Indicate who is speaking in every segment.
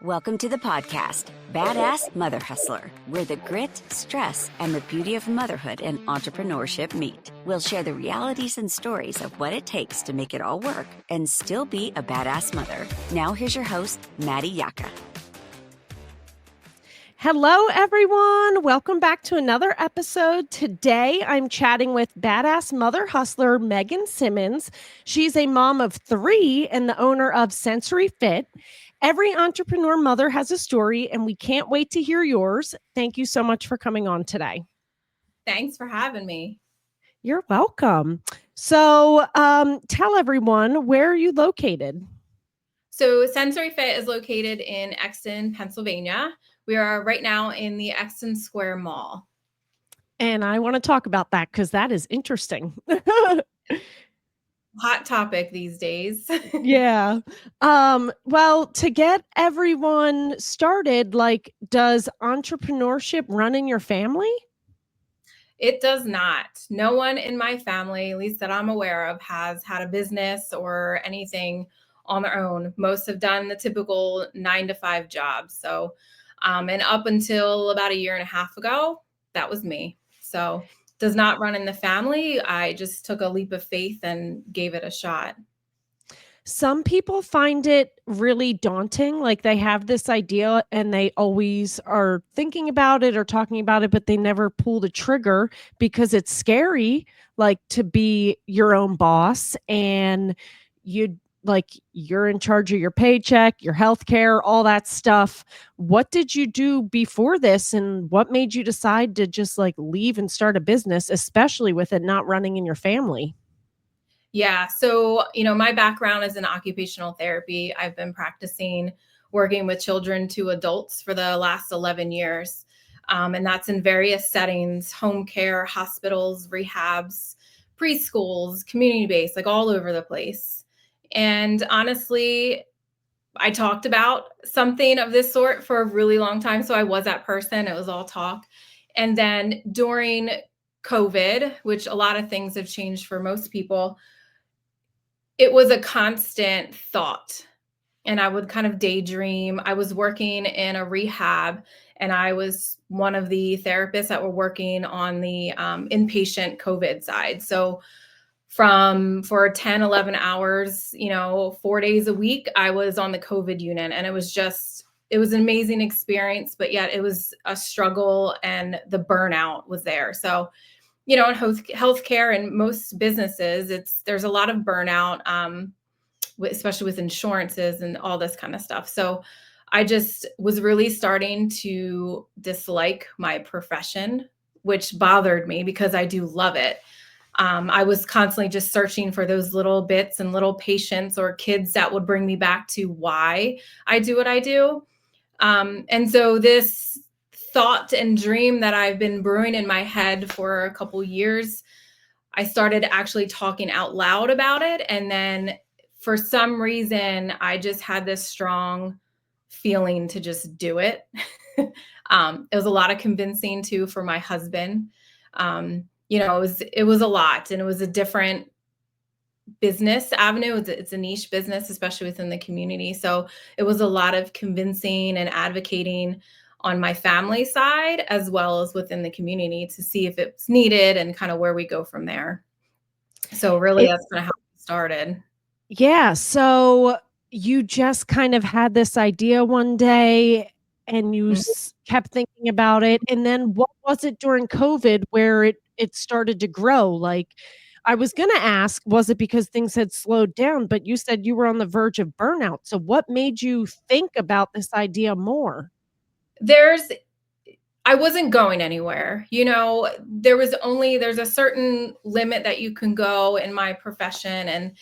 Speaker 1: Welcome to the podcast, Badass Mother Hustler, where the grit, stress, and the beauty of motherhood and entrepreneurship meet. We'll share the realities and stories of what it takes to make it all work and still be a badass mother. Now here's your host, Maddie Yaka.
Speaker 2: Hello, everyone. Welcome back to another episode. Today, I'm chatting with badass mother hustler Megan Simmons. She's a mom of 3 and the owner of Sensory FIT. Every entrepreneur mother has a story, and we can't wait to hear yours. Thank you so much for coming on today.
Speaker 3: Thanks for having me.
Speaker 2: You're welcome. So tell everyone, where are you located?
Speaker 3: So Sensory FIT is located in Exton, Pennsylvania. We are right now in the Exton Square Mall.
Speaker 2: And I want to talk about that because that is interesting.
Speaker 3: Hot topic these days.
Speaker 2: Yeah. Well, to get everyone started, does entrepreneurship run in your family?
Speaker 3: It does not. No one in my family, at least that I'm aware of, has had a business or anything on their own. Most have done the typical 9-to-5 job. So, and up until about a year and a half ago, that was me. So does not run in the family. I just took a leap of faith and gave it a shot.
Speaker 2: Some people find it really daunting. Like they have this idea and they always are thinking about it or talking about it, but they never pull the trigger because it's scary, like to be your own boss and you're in charge of your paycheck, your healthcare, all that stuff. What did you do before this and what made you decide to just leave and start a business, especially with it not running in your family?
Speaker 3: Yeah. So, my background is in occupational therapy. I've been practicing working with children to adults for the last 11 years. And that's in various settings, home care, hospitals, rehabs, preschools, community-based, all over the place. And honestly, I talked about something of this sort for a really long time. So I was that person. It was all talk. And then during COVID, which a lot of things have changed for most people, it was a constant thought. And I would kind of daydream. I was working in a rehab and I was one of the therapists that were working on the inpatient COVID side. So for 10, 11 hours, 4 days a week, I was on the COVID unit and it was an amazing experience, but yet it was a struggle and the burnout was there. So, in healthcare and most businesses, there's a lot of burnout, especially with insurances and all this kind of stuff. So I just was really starting to dislike my profession, which bothered me because I do love it. I was constantly just searching for those little bits and little patients or kids that would bring me back to why I do what I do. And so this thought and dream that I've been brewing in my head for a couple years, I started actually talking out loud about it. And then for some reason, I just had this strong feeling to just do it. It was a lot of convincing too for my husband. It was a lot and it was a different business avenue. It's a niche business, especially within the community. So it was a lot of convincing and advocating on my family side, as well as within the community to see if it's needed and kind of where we go from there. So really that's kind of how it started.
Speaker 2: Yeah. So you just kind of had this idea one day and you kept thinking about it. And then what was it during COVID where it started to grow? Like I was going to ask, was it because things had slowed down? But you said you were on the verge of burnout. So what made you think about this idea more?
Speaker 3: I wasn't going anywhere. There's a certain limit that you can go in my profession. And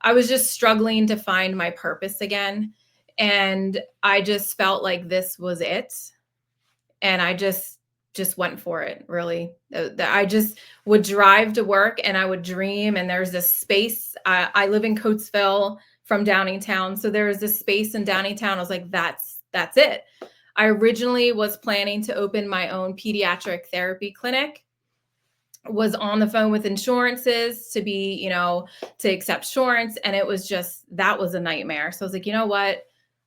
Speaker 3: I was just struggling to find my purpose again. And I just felt like this was it. And I just went for it, really. I just would drive to work and I would dream. And there's this space. I live in Coatesville from Downingtown. So there was this space in Downingtown. I was like, that's it. I originally was planning to open my own pediatric therapy clinic, was on the phone with insurances to accept insurance. And it was that was a nightmare. So I was like, you know what?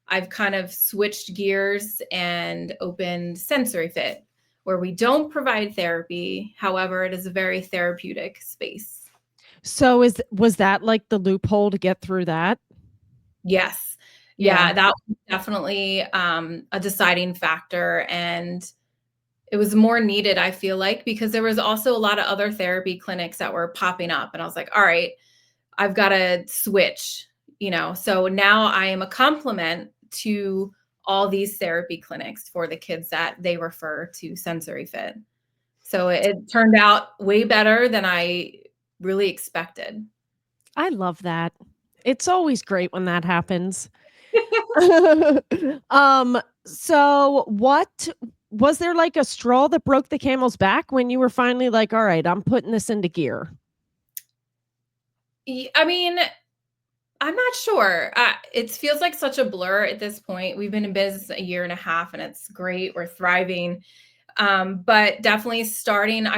Speaker 3: I've kind of switched gears and opened Sensory Fit, where we don't provide therapy. However, it is a very therapeutic space.
Speaker 2: So was that like the loophole to get through that?
Speaker 3: Yes.
Speaker 2: Yeah.
Speaker 3: Yeah, that was definitely a deciding factor. And it was more needed, I feel like, because there was also a lot of other therapy clinics that were popping up. And I was like, all right, I've got to switch, So now I am a complement to all these therapy clinics for the kids that they refer to Sensory Fit. So it turned out way better than I really expected.
Speaker 2: I love that. It's always great when that happens. So what was there like a straw that broke the camel's back when you were finally like, all right, I'm putting this into gear?
Speaker 3: I mean, I'm not sure. It feels like such a blur at this point. We've been in business a year and a half and it's great. We're thriving. But definitely starting, I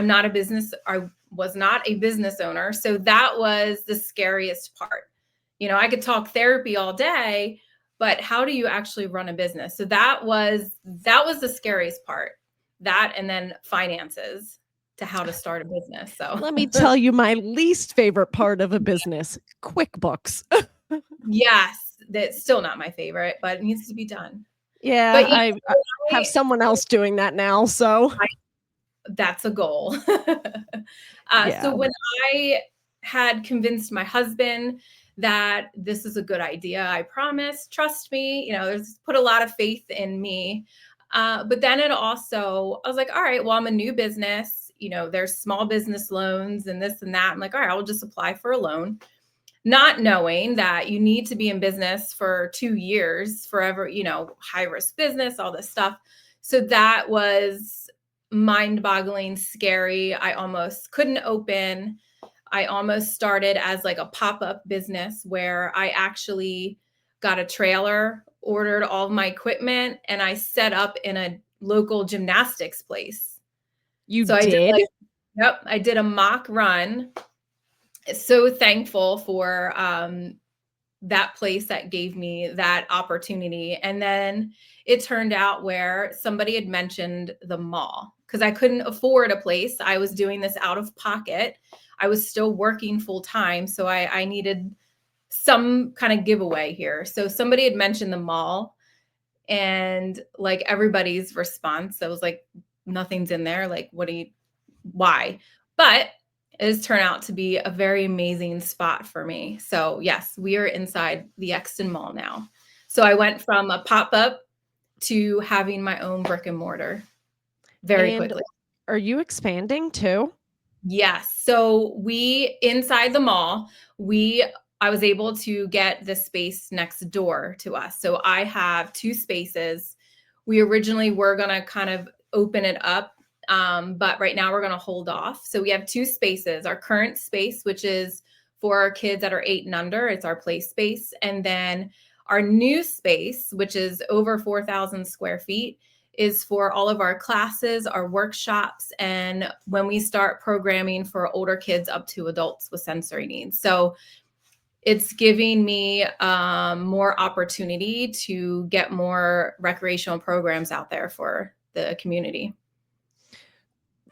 Speaker 3: was not a business owner. So that was the scariest part. I could talk therapy all day, but how do you actually run a business? So that was the scariest part. That and then finances to how to start a business. So
Speaker 2: Let me tell you my least favorite part of a business, QuickBooks.
Speaker 3: yes, that's still not my favorite, but it needs to be done.
Speaker 2: Yeah,
Speaker 3: But yeah,
Speaker 2: I have someone else doing that now, so
Speaker 3: that's a goal.
Speaker 2: yeah.
Speaker 3: So when I had convinced my husband that this is a good idea, I promise, trust me, there's put a lot of faith in me. But then I was like, all right, well, I'm a new business, there's small business loans and this and that. I'm like, all right, I'll just apply for a loan, not knowing that you need to be in business for 2 years forever, high risk business, all this stuff. So that was mind-boggling, scary. I almost couldn't open. I almost started as like a pop-up business where I actually got a trailer, ordered all of my equipment, and I set up in a local gymnastics place.
Speaker 2: You
Speaker 3: So I did
Speaker 2: did?
Speaker 3: I did a mock run. So thankful for that place that gave me that opportunity. And then it turned out where somebody had mentioned the mall because I couldn't afford a place. I was doing this out of pocket. I was still working full time. So I needed some kind of giveaway here. So somebody had mentioned the mall and like everybody's response, I was like, nothing's in there. Like, why? But it has turned out to be a very amazing spot for me. So yes, we are inside the Exton Mall now. So I went from a pop-up to having my own brick and mortar very
Speaker 2: And
Speaker 3: quickly.
Speaker 2: are you expanding too?
Speaker 3: Yes. So inside the mall, I was able to get the space next door to us. So I have 2 spaces. We originally were going to kind of open it up. But right now we're going to hold off. So we have 2 spaces, our current space, which is for our kids that are 8 and under. It's our play space. And then our new space, which is over 4,000 square feet, is for all of our classes, our workshops, and when we start programming for older kids up to adults with sensory needs. So it's giving me more opportunity to get more recreational programs out there for the community.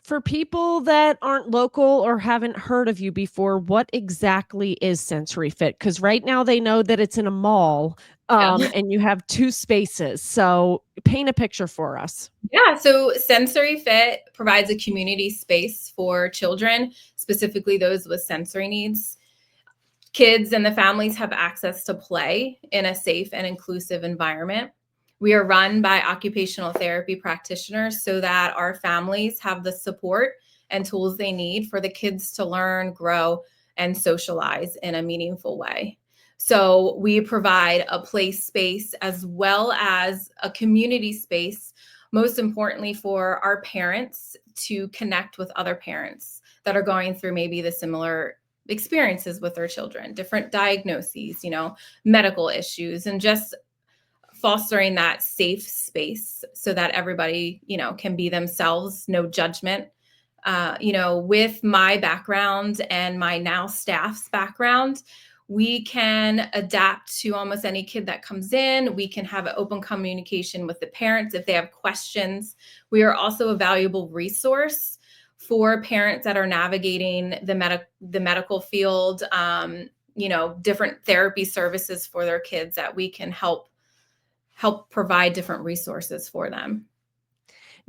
Speaker 2: For people that aren't local or haven't heard of you before, what exactly is Sensory Fit? Because right now they know that it's in a mall,
Speaker 3: Yeah.
Speaker 2: and you have 2 spaces. So paint a picture for us.
Speaker 3: Yeah, so Sensory Fit provides a community space for children, specifically those with sensory needs. Kids and the families have access to play in a safe and inclusive environment. We are run by occupational therapy practitioners so that our families have the support and tools they need for the kids to learn, grow, and socialize in a meaningful way. So we provide a play space as well as a community space, most importantly for our parents to connect with other parents that are going through maybe the similar experiences with their children, different diagnoses, medical issues, and just fostering that safe space so that everybody, can be themselves, no judgment. With my background and my now staff's background, We can adapt to almost any kid that comes in. We can have an open communication with the parents if they have questions. We are also a valuable resource for parents that are navigating the medical field, different therapy services for their kids, that we can help provide different resources for them.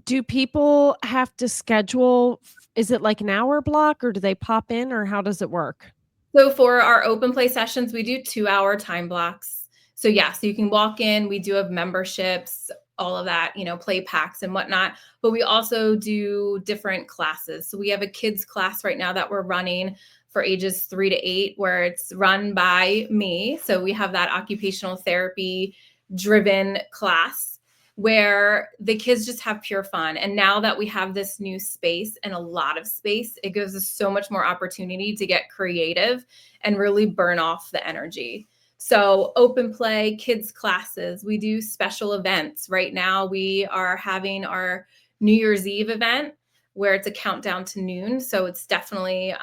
Speaker 2: Do people have to schedule? Is it like an hour block, or do they pop in, or how does it work?
Speaker 3: So for our open play sessions, we do 2-hour time blocks. So yeah, so you can walk in, we do have memberships, all of that, play packs and whatnot, but we also do different classes. So we have a kids class right now that we're running for ages 3 to 8, where it's run by me. So we have that occupational therapy driven class where the kids just have pure fun. And now that we have this new space and a lot of space, it gives us so much more opportunity to get creative and really burn off the energy. So open play, kids classes, we do special events. Right now we are having our New Year's Eve event where it's a countdown to noon. So it's definitely,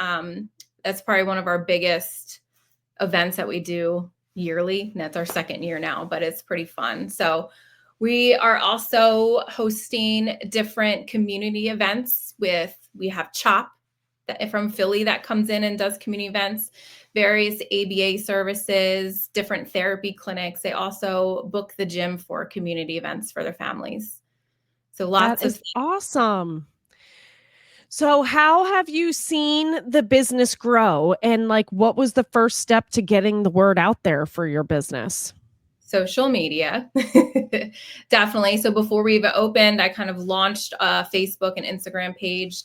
Speaker 3: that's probably one of our biggest events that we do yearly. And that's our second year now, but it's pretty fun. So we are also hosting different community events we have CHOP from Philly that comes in and does community events, various ABA services, different therapy clinics. They also book the gym for community events for their families. So lots
Speaker 2: That
Speaker 3: of
Speaker 2: is awesome. So how have you seen the business grow, and like what was the first step to getting the word out there for your business?
Speaker 3: social media. Definitely. So before we even opened, I kind of launched a Facebook and Instagram page,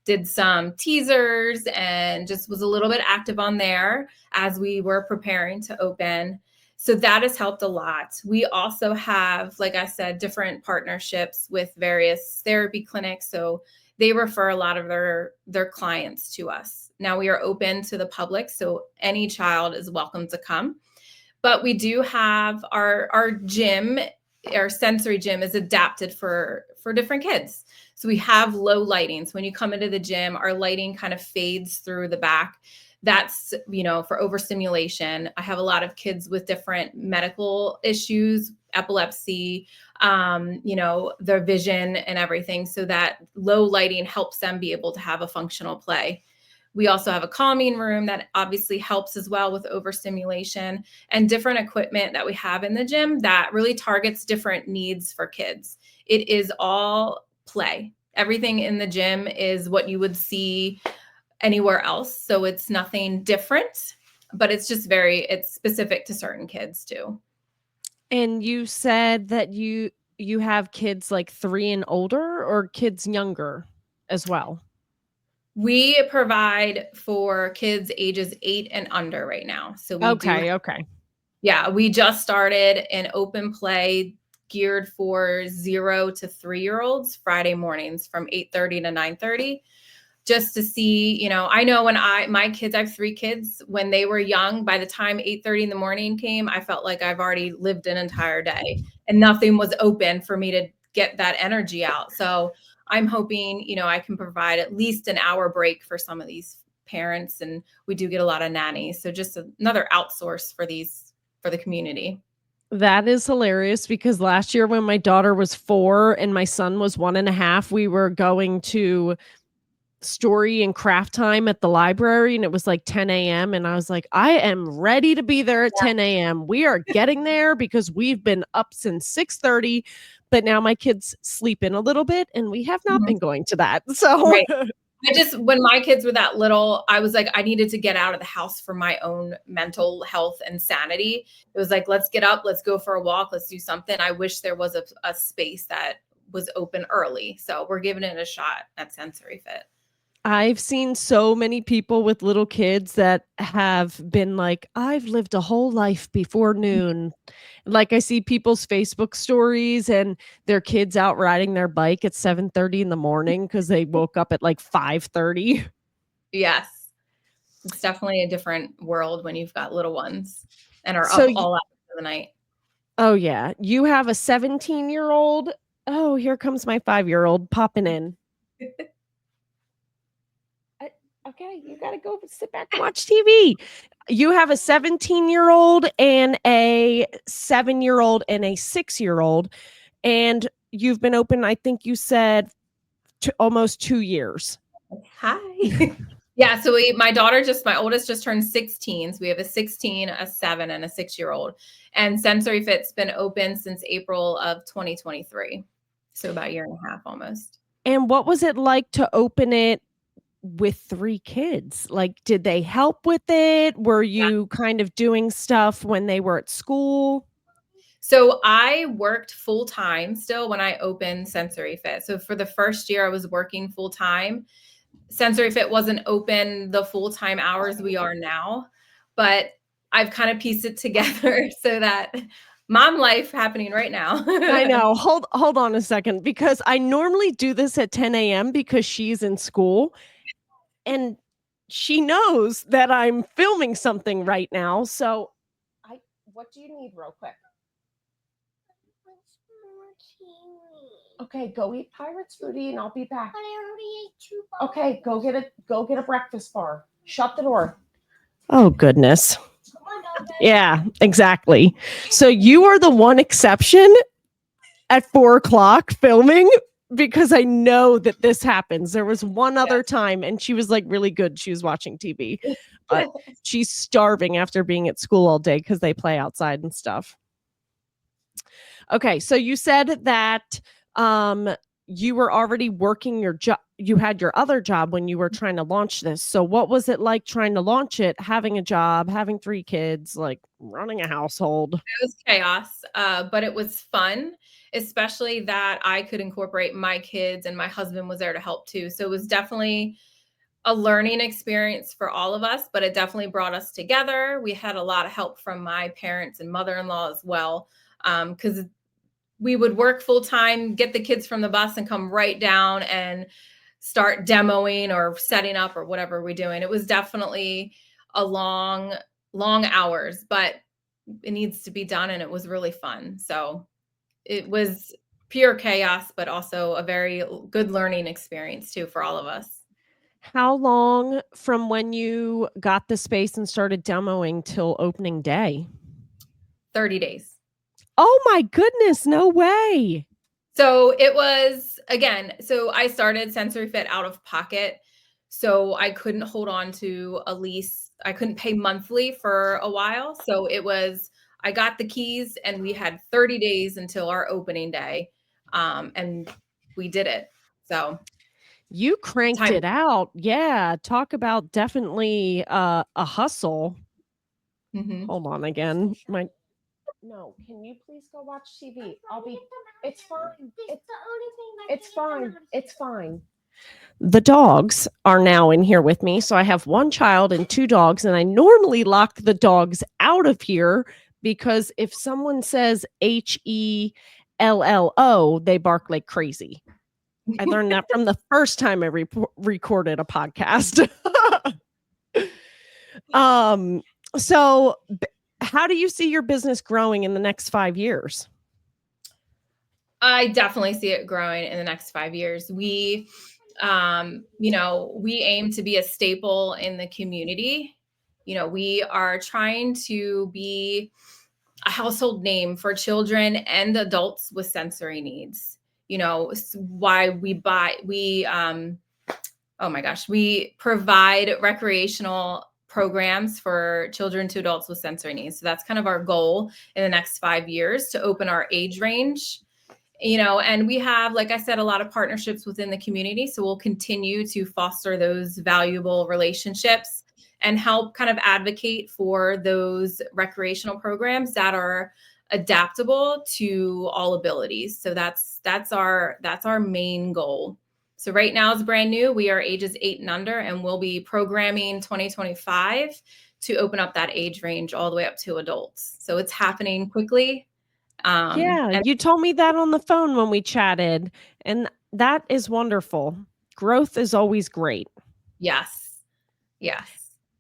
Speaker 3: did some teasers, and just was a little bit active on there as we were preparing to open. So that has helped a lot. We also have, like I said, different partnerships with various therapy clinics. So they refer a lot of their clients to us. Now we are open to the public, so any child is welcome to come. But we do have our gym, our sensory gym is adapted for different kids. So we have low lighting. So when you come into the gym, our lighting kind of fades through the back. That's, for overstimulation. I have a lot of kids with different medical issues, epilepsy, their vision and everything. So that low lighting helps them be able to have a functional play. We also have a calming room that obviously helps as well with overstimulation, and different equipment that we have in the gym that really targets different needs for kids. It is all play. Everything in the gym is what you would see anywhere else. So it's nothing different, but it's just it's specific to certain kids too.
Speaker 2: And you said that you have kids like 3 and older, or kids younger as well?
Speaker 3: We provide for kids ages 8 and under right now. So we do,
Speaker 2: Okay.
Speaker 3: yeah, we just started an open play geared for 0 to 3-year-olds Friday mornings from 8:30 to 9:30. Just to see, I know when my kids, I have 3 kids, when they were young, by the time 8:30 in the morning came, I felt like I've already lived an entire day and nothing was open for me to get that energy out. So I'm hoping, I can provide at least an hour break for some of these parents. And we do get a lot of nannies. So just another outsource for the community.
Speaker 2: That is hilarious, because last year when my daughter was 4 and my son was 1.5, we were going to story and craft time at the library, and it was like 10 a.m. And I was like, I am ready to be there at 10 a.m. We are getting there, because we've been up since 6:30, but now my kids sleep in a little bit and we have not
Speaker 3: Mhm.
Speaker 2: been going to that. So
Speaker 3: Right. When my kids were that little, I was like, I needed to get out of the house for my own mental health and sanity. It was like, let's get up, let's go for a walk, let's do something. I wish there was a space that was open early. So we're giving it a shot at Sensory Fit.
Speaker 2: I've seen so many people with little kids that have been like, I've lived a whole life before noon. Like, I see people's Facebook stories and their kids out riding their bike at 7:30 in the morning because they woke up at like 5:30.
Speaker 3: Yes. It's definitely a different world when you've got little ones and are
Speaker 2: So,
Speaker 3: up all hours of the night.
Speaker 2: oh yeah, you have a 17-year-old. Oh, here comes my 5-year-old popping in. Okay. Okay, you got to go sit back and watch TV. You have a 17-year-old and a 7-year-old and a 6-year-old, and you've been open, I think you said, almost 2 years.
Speaker 3: Hi. Yeah, so my oldest just turned 16. So we have a 16, a 7, and a 6-year-old. And Sensory Fit's been open since April of 2023. So about a year and a half almost.
Speaker 2: And what was it like to open it with 3 kids? Like, did they help with it? Were you kind of doing stuff when they were at school?
Speaker 3: So I worked full time still when I opened Sensory Fit. So for the first year I was working full time. Sensory Fit wasn't open the full-time hours we are now, but I've kind of pieced it together so that mom life happening right now.
Speaker 2: I know. Hold on a second, because I normally do this at 10 a.m. because she's in school and she knows that I'm filming something right now. So what do you need real quick? Okay, go eat Pirate's foodie and I'll be back. But I already ate 2 bars. Okay, go get a breakfast bar. Shut the door. Oh, goodness. Come on, yeah, exactly. So you are the one exception at 4:00 filming, because I know that this happens. There was one other time and she was like really good. She was watching TV, but she's starving after being at school all day because they play outside and stuff. Okay, so you said that you were already working your job. You had your other job when you were trying to launch this. So what was it like trying to launch it, having a job, having 3 kids, like running a household?
Speaker 3: It was chaos, but it was fun, especially that I could incorporate my kids and my husband was there to help too. So it was definitely a learning experience for all of us, but it definitely brought us together. We had a lot of help from my parents and mother-in-law as well, because we would work full time, get the kids from the bus and come right down and start demoing or setting up or whatever we're doing. It was definitely a long hours, but it needs to be done. And it was really fun. So it was pure chaos, but also a very good learning experience too, for all of us.
Speaker 2: How long from when you got the space and started demoing till opening day?
Speaker 3: 30 days.
Speaker 2: Oh my goodness, no way.
Speaker 3: So it was, again, so I started Sensory Fit out of pocket. So I couldn't hold on to a lease. I couldn't pay monthly for a while. So it was, I got the keys and we had 30 days until our opening day. And we did it. So
Speaker 2: you cranked it out. Yeah. Talk about definitely a hustle.
Speaker 3: Mm-hmm.
Speaker 2: Hold on again. No, can you please go watch TV? It's fine. It's fine. It's fine. The dogs are now in here with me. So I have 1 child and 2 dogs, and I normally lock the dogs out of here because if someone says HELLO, they bark like crazy. I learned that from the first time I recorded a podcast. So how do you see your business growing in the next 5 years?
Speaker 3: I definitely see it growing in the next 5 years. We aim to be a staple in the community. We are trying to be a household name for children and adults with sensory needs. Why we provide recreational programs for children to adults with sensory needs. So that's kind of our goal in the next 5 years, to open our age range. And we have, like I said, a lot of partnerships within the community. So we'll continue to foster those valuable relationships and help kind of advocate for those recreational programs that are adaptable to all abilities. So that's our main goal. So right now it's brand new. We are ages 8 and under, and we'll be programming 2025 to open up that age range all the way up to adults. So it's happening quickly.
Speaker 2: And you told me that on the phone when we chatted, and that is wonderful. Growth is always great.
Speaker 3: Yes.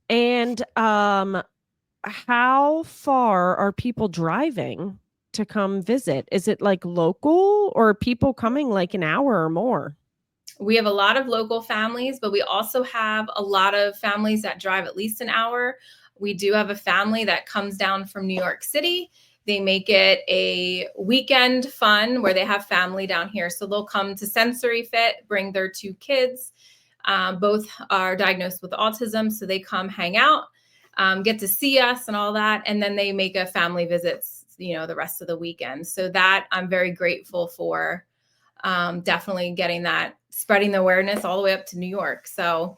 Speaker 2: And how far are people driving to come visit? Is it like local, or are people coming like an hour or more?
Speaker 3: We have a lot of local families, but we also have a lot of families that drive at least an hour. We do have a family that comes down from New York City. They make it a weekend fun where they have family down here. So they'll come to Sensory Fit, bring their 2 kids. Both are diagnosed with autism. So they come hang out, get to see us and all that. And then they make a family visits, the rest of the weekend. So that I'm very grateful for. Definitely getting that, spreading the awareness all the way up to New York. So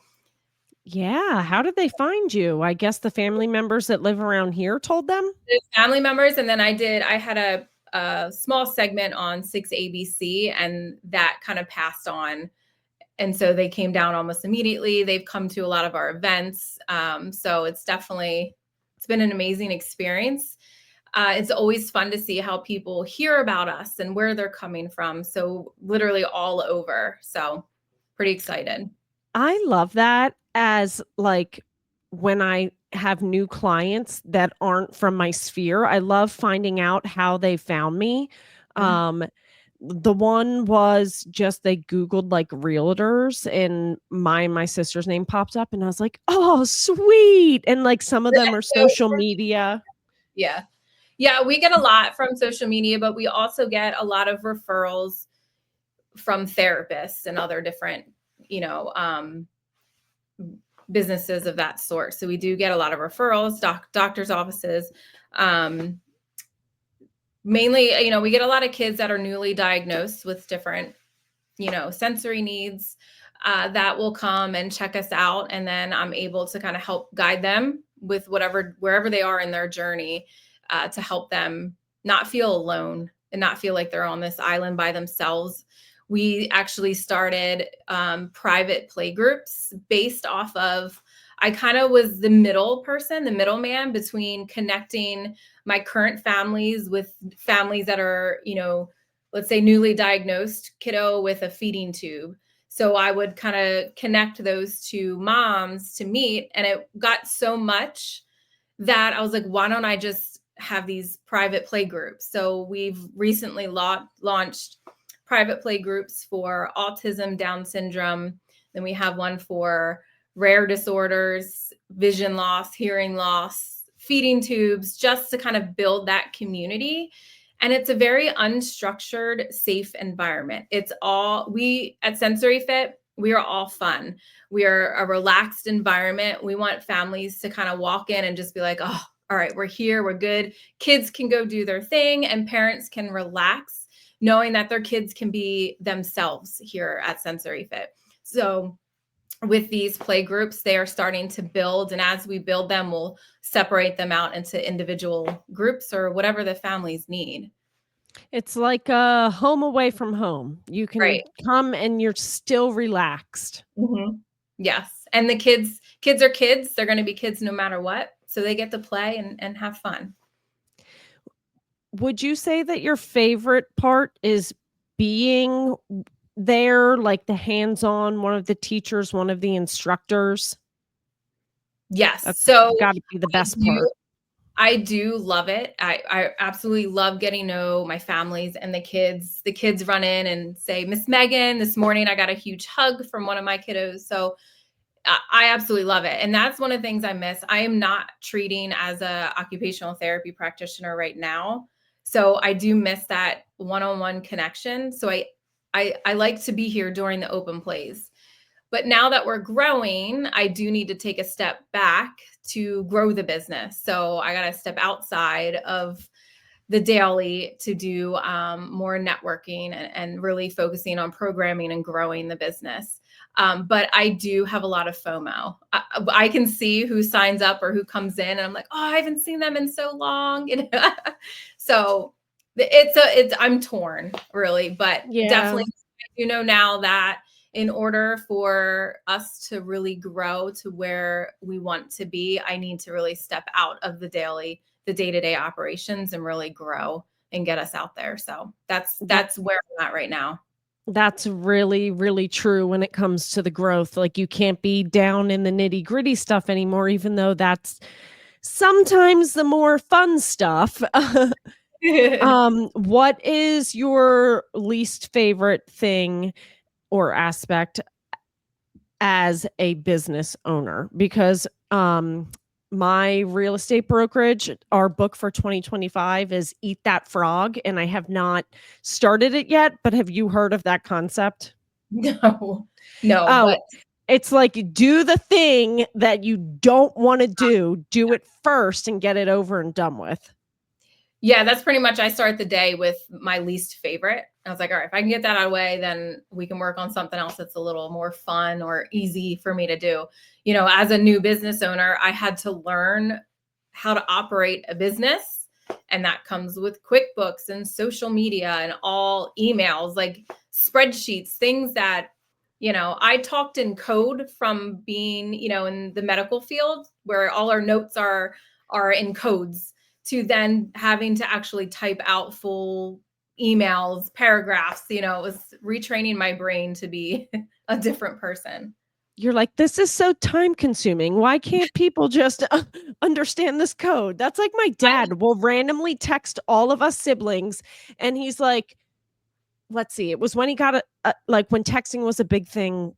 Speaker 2: Yeah. How did they find you? I guess the family members that live around here told them?
Speaker 3: the family members, and then I had a small segment on 6ABC, and that kind of passed on. And so they came down almost immediately. They've come to a lot of our events. So it's been an amazing experience. It's always fun to see how people hear about us and where they're coming from. So literally all over. So pretty excited.
Speaker 2: I love that as like when I have new clients that aren't from my sphere, I love finding out how they found me.
Speaker 3: Yeah.
Speaker 2: The one was just they Googled like realtors and my sister's name popped up and I was like, oh, sweet. And like some of them are social media.
Speaker 3: Yeah. Yeah, we get a lot from social media, but we also get a lot of referrals from therapists and other different, businesses of that sort. So we do get a lot of referrals, doctors' offices. Mainly, we get a lot of kids that are newly diagnosed with different, sensory needs that will come and check us out. And then I'm able to kind of help guide them with wherever they are in their journey, to help them not feel alone and not feel like they're on this island by themselves. We actually started private play groups based off of, I kind of was the middleman between connecting my current families with families that are, let's say newly diagnosed kiddo with a feeding tube. So I would kind of connect those two moms to meet. And it got so much that I was like, why don't I just have these private play groups? So we've recently launched private play groups for autism, Down syndrome. Then we have one for rare disorders, vision loss, hearing loss, feeding tubes, just to kind of build that community. And it's a very unstructured, safe environment. We at Sensory Fit, we are all fun. We are a relaxed environment. We want families to kind of walk in and just be like, oh, all right, we're here, we're good. Kids can go do their thing and parents can relax, knowing that their kids can be themselves here at Sensory Fit. So with these play groups, they are starting to build. And as we build them, we'll separate them out into individual groups or whatever the families need.
Speaker 2: It's like a home away from home. You can come and you're still relaxed.
Speaker 3: Mm-hmm. Yes. And the kids are kids. They're going to be kids no matter what. So they get to play and have fun.
Speaker 2: Would you say that your favorite part is being there, like the hands-on, one of the teachers, one of the instructors?
Speaker 3: Yes.
Speaker 2: That's
Speaker 3: so
Speaker 2: got to be the best part.
Speaker 3: I do love it. I absolutely love getting to know my families and the kids. The kids run in and say, Miss Megan, this morning I got a huge hug from one of my kiddos. So I absolutely love it. And that's one of the things I miss. I am not treating as a occupational therapy practitioner right now. So I do miss that one-on-one connection. So I like to be here during the open plays. But now that we're growing, I do need to take a step back to grow the business. So I got to step outside of the daily to do more networking and really focusing on programming and growing the business. But I do have a lot of FOMO. I can see who signs up or who comes in, and I'm like, oh, I haven't seen them in so long. So I'm torn, really, but definitely, I do know now that in order for us to really grow to where we want to be, I need to really step out of the day-to-day operations and really grow and get us out there. So that's where I'm at right now.
Speaker 2: That's really, really true when it comes to the growth. Like you can't be down in the nitty-gritty stuff anymore, even though that's sometimes the more fun stuff. What is your least favorite thing or aspect as a business owner, because my real estate brokerage, our book for 2025 is Eat That Frog, and I have not started it yet, but have you heard of that concept?
Speaker 3: No, no,
Speaker 2: Oh,
Speaker 3: but
Speaker 2: it's like do the thing that you don't want to do it first and get it over and done with.
Speaker 3: yeah, that's pretty much, I start the day with my least favorite. I was like, all right, if I can get that out of the way, then we can work on something else that's a little more fun or easy for me to do. You know, as a new business owner, I had to learn how to operate a business. And that comes with QuickBooks and social media and all emails, like spreadsheets, things that, you know, I talked in code from being, you know, in the medical field where all our notes are in codes, to then having to actually type out full emails, paragraphs. You know, it was retraining my brain to be a different person.
Speaker 2: You're like, this is so time consuming. Why can't people just understand this code? That's like my dad will randomly text all of us siblings, and he's like, let's see, it was when he got like when texting was a big thing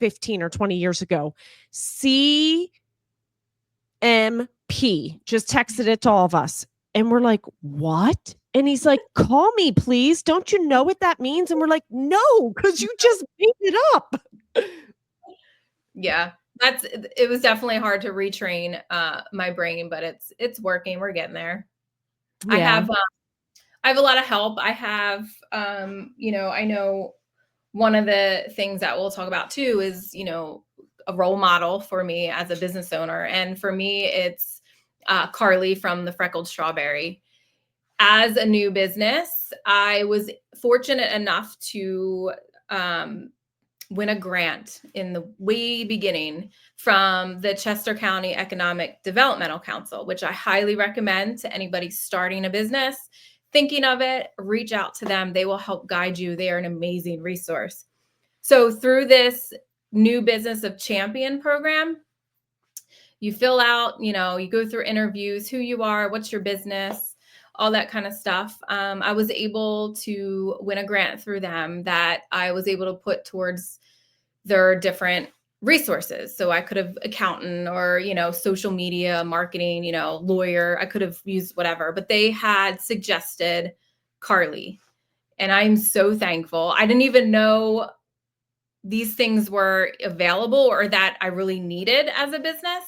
Speaker 2: 15 or 20 years ago. CMP just texted it to all of us. And we're like, what? And he's like, call me, please. Don't you know what that means? And we're like, no, because you just made it up.
Speaker 3: Yeah, it was definitely hard to retrain my brain, but it's working. We're getting there.
Speaker 2: Yeah.
Speaker 3: I have a lot of help. I have, you know, I know one of the things that we'll talk about too is, you know, a role model for me as a business owner. And for me, it's Carly from the Freckled Strawberry. As a new business, I was fortunate enough to win a grant in the way beginning from the Chester County Economic Developmental Council, which I highly recommend to anybody starting a business, thinking of it. Reach out to them. They will help guide you. They are an amazing resource. So through this new business of champion program, you fill out, you know, you go through interviews, who you are, what's your business, all that kind of stuff. I was able to win a grant through them that I was able to put towards their different resources. So I could have accountant or, you know, social media, marketing, you know, lawyer. I could have used whatever, but they had suggested Carly. And I'm so thankful. I didn't even know these things were available or that I really needed as a business.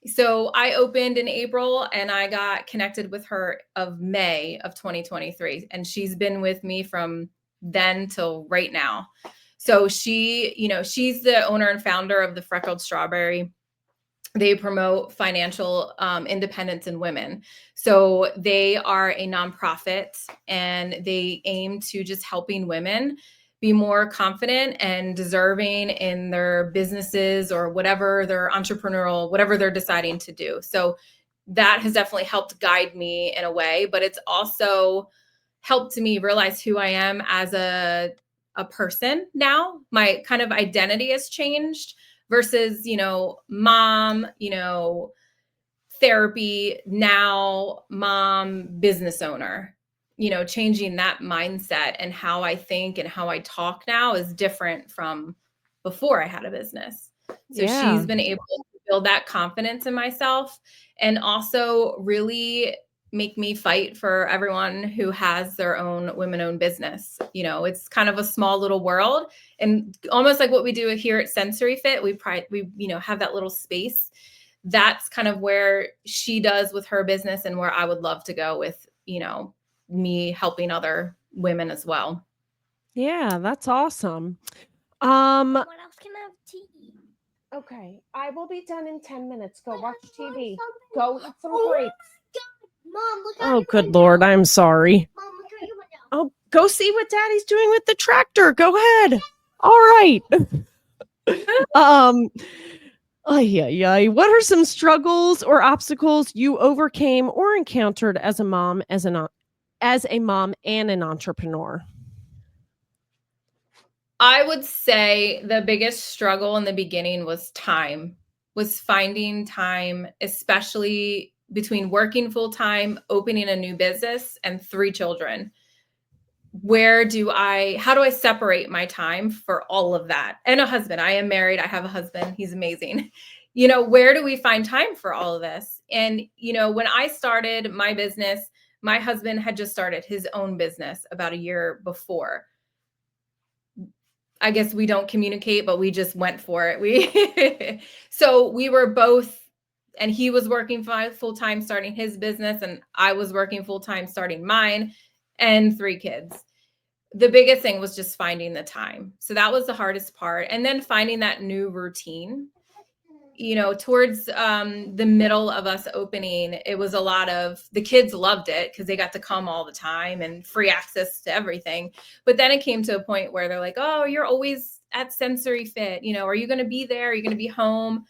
Speaker 3: So I opened in April and I got connected with her of May of 2023. And she's been with me from then till right now. So she, you know, she's the owner and founder of the Freckled Strawberry. They promote financial independence in women. So they are a nonprofit and they aim to just helping women be more confident and deserving in their businesses or whatever their entrepreneurial, whatever they're deciding to do. So that has definitely helped guide me in a way, but it's also helped me realize who I am as a person now. My kind of identity has changed versus, you know, mom, you know, therapy, now mom, business owner. You know, changing that mindset and how I think and how I talk now is different from before I had a business. So she's been able to build that confidence in myself and also really make me fight for everyone who has their own women-owned business. You know, it's kind of a small little world, and almost like what we do here at Sensory Fit, we you know, have that little space. That's kind of where she does with her business and where I would love to go with, you know, me helping other women as well.
Speaker 2: Yeah, that's awesome.
Speaker 4: What else can I have tea?
Speaker 2: Okay, I will be done in 10 minutes. Go watch TV.
Speaker 4: Something.
Speaker 2: Go eat some
Speaker 4: Oh
Speaker 2: grapes.
Speaker 4: Mom, look out
Speaker 2: Oh,
Speaker 4: your
Speaker 2: good
Speaker 4: window.
Speaker 2: Lord, I'm sorry.
Speaker 4: Mom, look out your window.
Speaker 2: Oh, go see what Daddy's doing with the tractor. Go ahead. All right. What are some struggles or obstacles you overcame or encountered as a mom, as a mom and an entrepreneur?
Speaker 3: I would say the biggest struggle in the beginning was finding time, especially between working full time, opening a new business, and 3 children. how do I separate my time for all of that? And a husband. I am married. I have a husband. He's amazing. Where do we find time for all of this? And, when I started my business, my husband had just started his own business about a year before. I guess we don't communicate, but we just went for it. So we were both, and he was working full time starting his business, and I was working full time starting mine, and 3 kids. The biggest thing was just finding the time. So that was the hardest part. And then finding that new routine. Towards the middle of us opening, it was a lot of, the kids loved it because they got to come all the time and free access to everything. But then it came to a point where they're like, oh, you're always at Sensory Fit. Are you going to be there? Are you going to be home?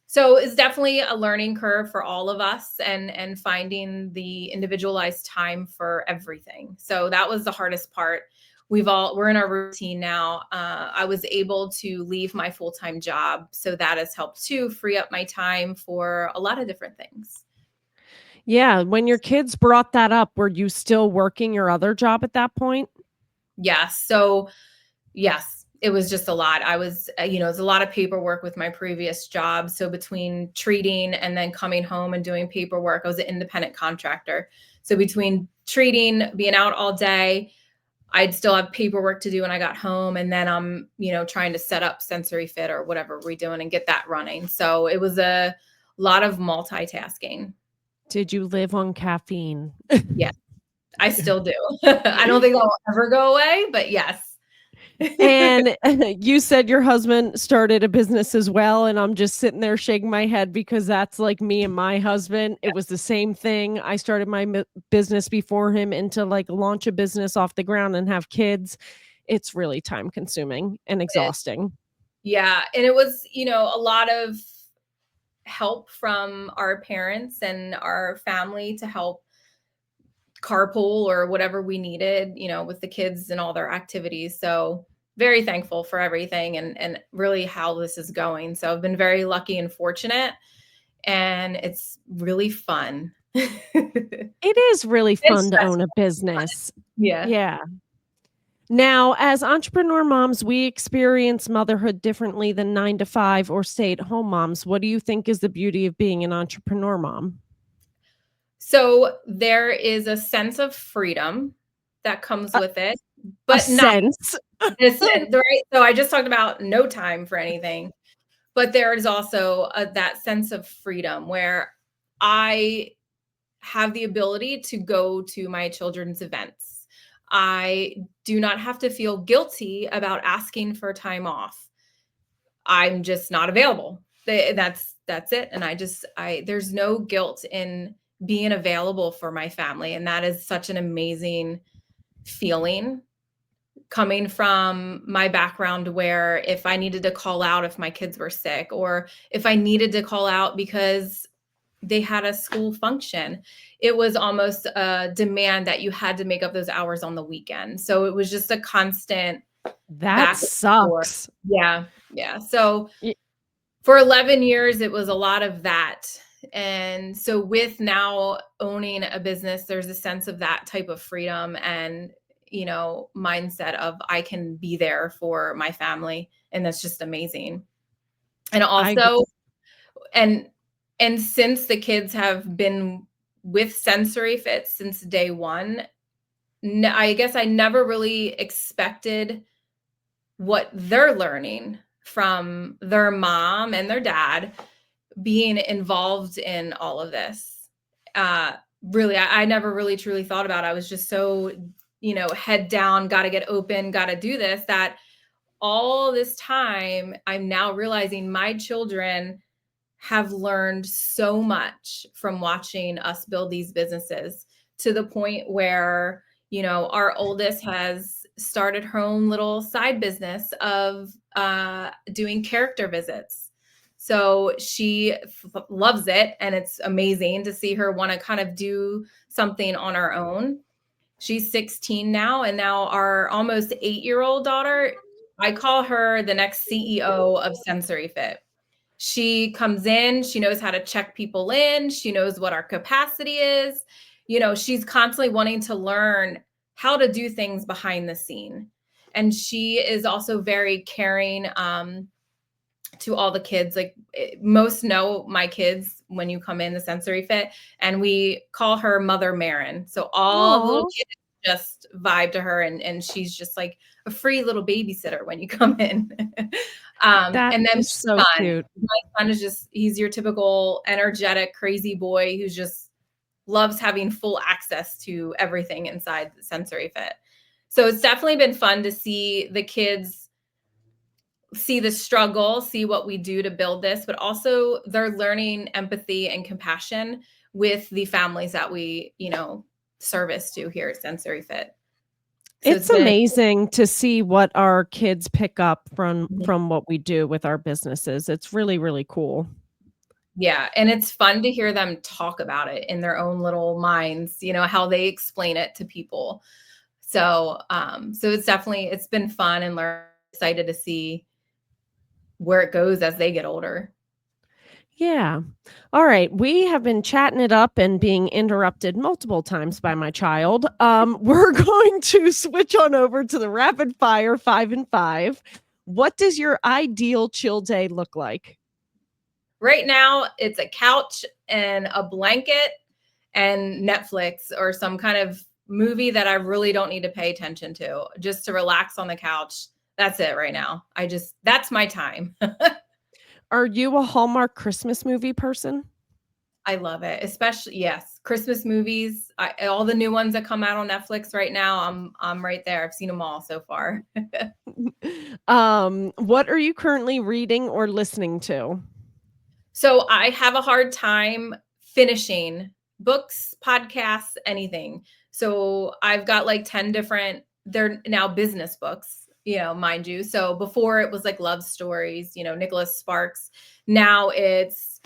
Speaker 3: So it's definitely a learning curve for all of us, and finding the individualized time for everything. So that was the hardest part. We're in our routine now. I was able to leave my full-time job, so that has helped too, free up my time for a lot of different things.
Speaker 2: Yeah. When your kids brought that up, were you still working your other job at that point?
Speaker 3: Yes. So yes, it was just a lot. I was, it was a lot of paperwork with my previous job. So between treating and then coming home and doing paperwork, I was an independent contractor. So between treating, being out all day, I'd still have paperwork to do when I got home. And then I'm, trying to set up Sensory Fit or whatever we're doing and get that running. So it was a lot of multitasking.
Speaker 2: Did you live on caffeine?
Speaker 3: Yes, I still do. I don't think that will ever go away, but yes.
Speaker 2: And you said your husband started a business as well. And I'm just sitting there shaking my head because that's like me and my husband. It was the same thing. I started my business before him, and to like launch a business off the ground and have kids, it's really time consuming and exhausting.
Speaker 3: Yeah. And it was, a lot of help from our parents and our family to help carpool or whatever we needed, with the kids and all their activities. So very thankful for everything and really how this is going. So I've been very lucky and fortunate, and it's really fun.
Speaker 2: It is really fun to own a business.
Speaker 3: Yeah.
Speaker 2: Yeah. Now, as entrepreneur moms, we experience motherhood differently than 9 to 5 or stay-at-home moms. What do you think is the beauty of being an entrepreneur mom?
Speaker 3: So there is a sense of freedom that comes with it,
Speaker 2: A
Speaker 3: but not
Speaker 2: sense.
Speaker 3: this, right? So I just talked about no time for anything, but there is also that sense of freedom where I have the ability to go to my children's events. I do not have to feel guilty about asking for time off. I'm just not available. That's it. And there's no guilt in being available for my family. And that is such an amazing feeling, coming from my background, where if I needed to call out if my kids were sick, or if I needed to call out because they had a school function, it was almost a demand that you had to make up those hours on the weekend. So it was just a constant
Speaker 2: That
Speaker 3: back and forth.
Speaker 2: sucks.
Speaker 3: Yeah. Yeah. So
Speaker 2: Y-
Speaker 3: for 11 years, it was a lot of that. And so with now owning a business, there's a sense of that type of freedom and, mindset of I can be there for my family. And that's just amazing. And also, and since the kids have been with Sensory Fit since day one, I guess I never really expected what they're learning from their mom and their dad being involved in all of this. Really, I never really truly thought about it. I was just so, head down, got to get open, got to do this, that all this time I'm now realizing my children have learned so much from watching us build these businesses, to the point where, our oldest has started her own little side business of doing character visits. So she loves it, and it's amazing to see her want to kind of do something on her own. She's 16 now, and now our almost 8-year-old daughter, I call her the next CEO of Sensory Fit. She comes in, she knows how to check people in, she knows what our capacity is. She's constantly wanting to learn how to do things behind the scene. And she is also very caring to all the kids. Like most know my kids when you come in the Sensory Fit, and we call her Mother Marin. So all the little kids just vibe to her, and she's just like a free little babysitter when you come in.
Speaker 2: That
Speaker 3: and then
Speaker 2: is so
Speaker 3: son.
Speaker 2: cute.
Speaker 3: My son is just, he's your typical energetic, crazy boy who's just loves having full access to everything inside the Sensory Fit. So it's definitely been fun to see the kids see the struggle, see what we do to build this, but also they're learning empathy and compassion with the families that we, service to here at Sensory Fit. So
Speaker 2: It's amazing to see what our kids pick up from
Speaker 3: Mhm.
Speaker 2: what we do with our businesses. It's really, really cool.
Speaker 3: Yeah, and it's fun to hear them talk about it in their own little minds, how they explain it to people. So, it's been fun, and excited to see where it goes as they get older.
Speaker 2: Yeah. All right. We have been chatting it up and being interrupted multiple times by my child. We're going to switch on over to the rapid fire 5 and 5. What does your ideal chill day look like?
Speaker 3: Right now, it's a couch and a blanket and Netflix or some kind of movie that I really don't need to pay attention to, just to relax on the couch. That's it right now. That's my time.
Speaker 2: Are you a Hallmark Christmas movie person?
Speaker 3: I love it. Especially, yes, Christmas movies. All the new ones that come out on Netflix right now, I'm right there. I've seen them all so far.
Speaker 2: What are you currently reading or listening to?
Speaker 3: So I have a hard time finishing books, podcasts, anything. So I've got like 10 different, they're now business books, mind you. So before it was like love stories, Nicholas Sparks. Now it's,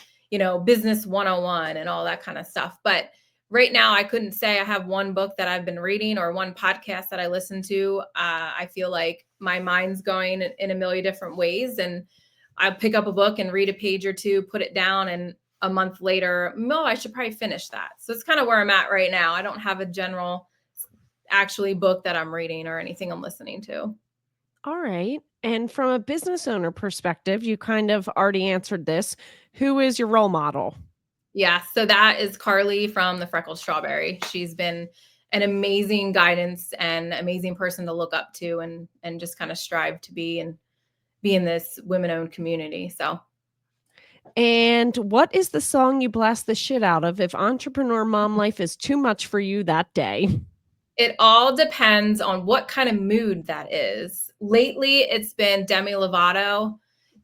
Speaker 3: business 101 and all that kind of stuff. But right now I couldn't say I have one book that I've been reading or one podcast that I listen to. I feel like my mind's going in a million different ways, and I pick up a book and read a page or two, put it down, and a month later, I should probably finish that. So it's kind of where I'm at right now. I don't have a general actually book that I'm reading or anything I'm listening to.
Speaker 2: All right. And from a business owner perspective, you kind of already answered this. Who is your role model?
Speaker 3: Yeah, so that is Carly from the Freckled Strawberry. She's been an amazing guidance and amazing person to look up to, and just kind of strive to be and be in this women-owned community. So,
Speaker 2: and what is the song you blast the shit out of if entrepreneur mom life is too much for you that day?
Speaker 3: it all depends on what kind of mood that is. Lately, it's been Demi Lovato,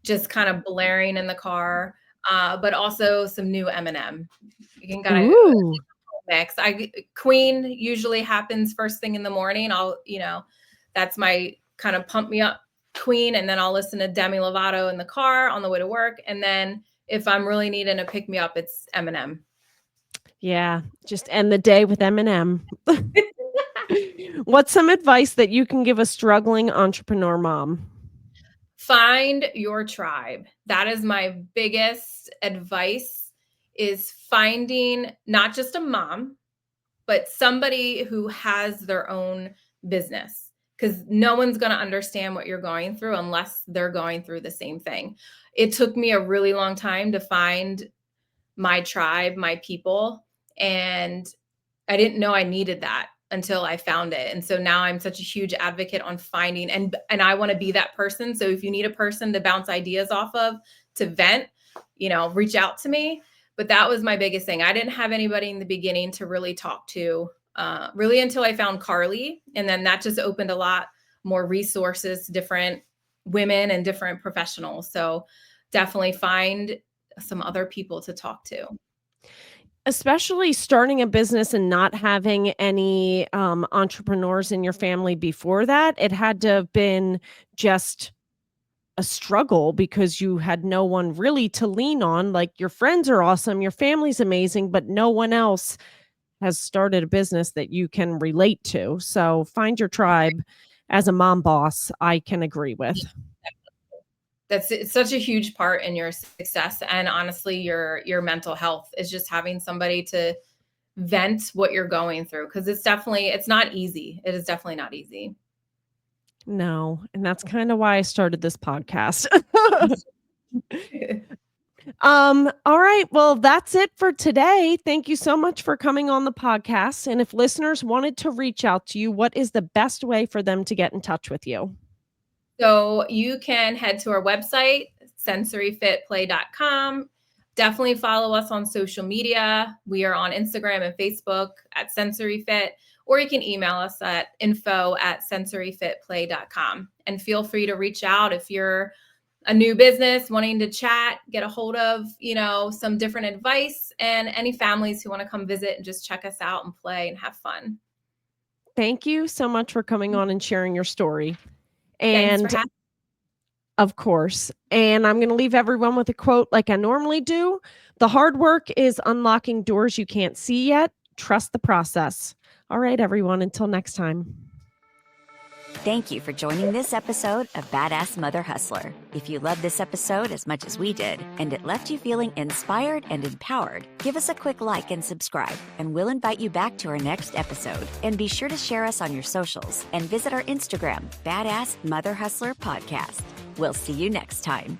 Speaker 3: just kind of blaring in the car, but also some new Eminem. You can kind of mix. Queen usually happens first thing in the morning. That's my kind of pump me up Queen, and then I'll listen to Demi Lovato in the car on the way to work. And then if I'm really needing a pick me up, it's Eminem.
Speaker 2: Yeah, just end the day with Eminem. What's some advice that you can give a struggling entrepreneur mom?
Speaker 3: Find your tribe. That is my biggest advice, is finding not just a mom, but somebody who has their own business, because no one's going to understand what you're going through unless they're going through the same thing. It took me a really long time to find my tribe, my people, and I didn't know I needed that until I found it. And so now I'm such a huge advocate on finding, and I want to be that person. So if you need a person to bounce ideas off of, to vent, reach out to me. But that was my biggest thing. I didn't have anybody in the beginning to really talk to, really until I found Carly. And then that just opened a lot more resources to different women and different professionals. So definitely find some other people to talk to.
Speaker 2: Especially starting a business and not having any entrepreneurs in your family before that, it had to have been just a struggle because you had no one really to lean on. Like, your friends are awesome, your family's amazing, but no one else has started a business that you can relate to. So find your tribe as a mom boss, I can agree with.
Speaker 3: It's such a huge part in your success, and honestly your mental health is just having somebody to vent what you're going through, because it's not easy. It is definitely not easy.
Speaker 2: No, and that's kind of why I started this podcast. All right. Well, that's it for today. Thank you so much for coming on the podcast. And if listeners wanted to reach out to you, what is the best way for them to get in touch with you?
Speaker 3: So you can head to our website, sensoryfitplay.com. Definitely follow us on social media. We are on Instagram and Facebook at SensoryFit, or you can email us at info@sensoryfitplay.com. And feel free to reach out if you're a new business wanting to chat, get a hold of, some different advice, and any families who want to come visit and just check us out and play and have fun.
Speaker 2: Thank you so much for coming on and sharing your story.
Speaker 3: Thanks
Speaker 2: And
Speaker 3: for having me.
Speaker 2: of course, and I'm going to leave everyone with a quote like I normally do. The hard work is unlocking doors you can't see yet. Trust the process. All right, everyone, until next time.
Speaker 1: Thank you for joining this episode of Badass Mother Hustler. If you loved this episode as much as we did, and it left you feeling inspired and empowered, give us a quick like and subscribe, and we'll invite you back to our next episode. And be sure to share us on your socials and visit our Instagram, Badass Mother Hustler Podcast. We'll see you next time.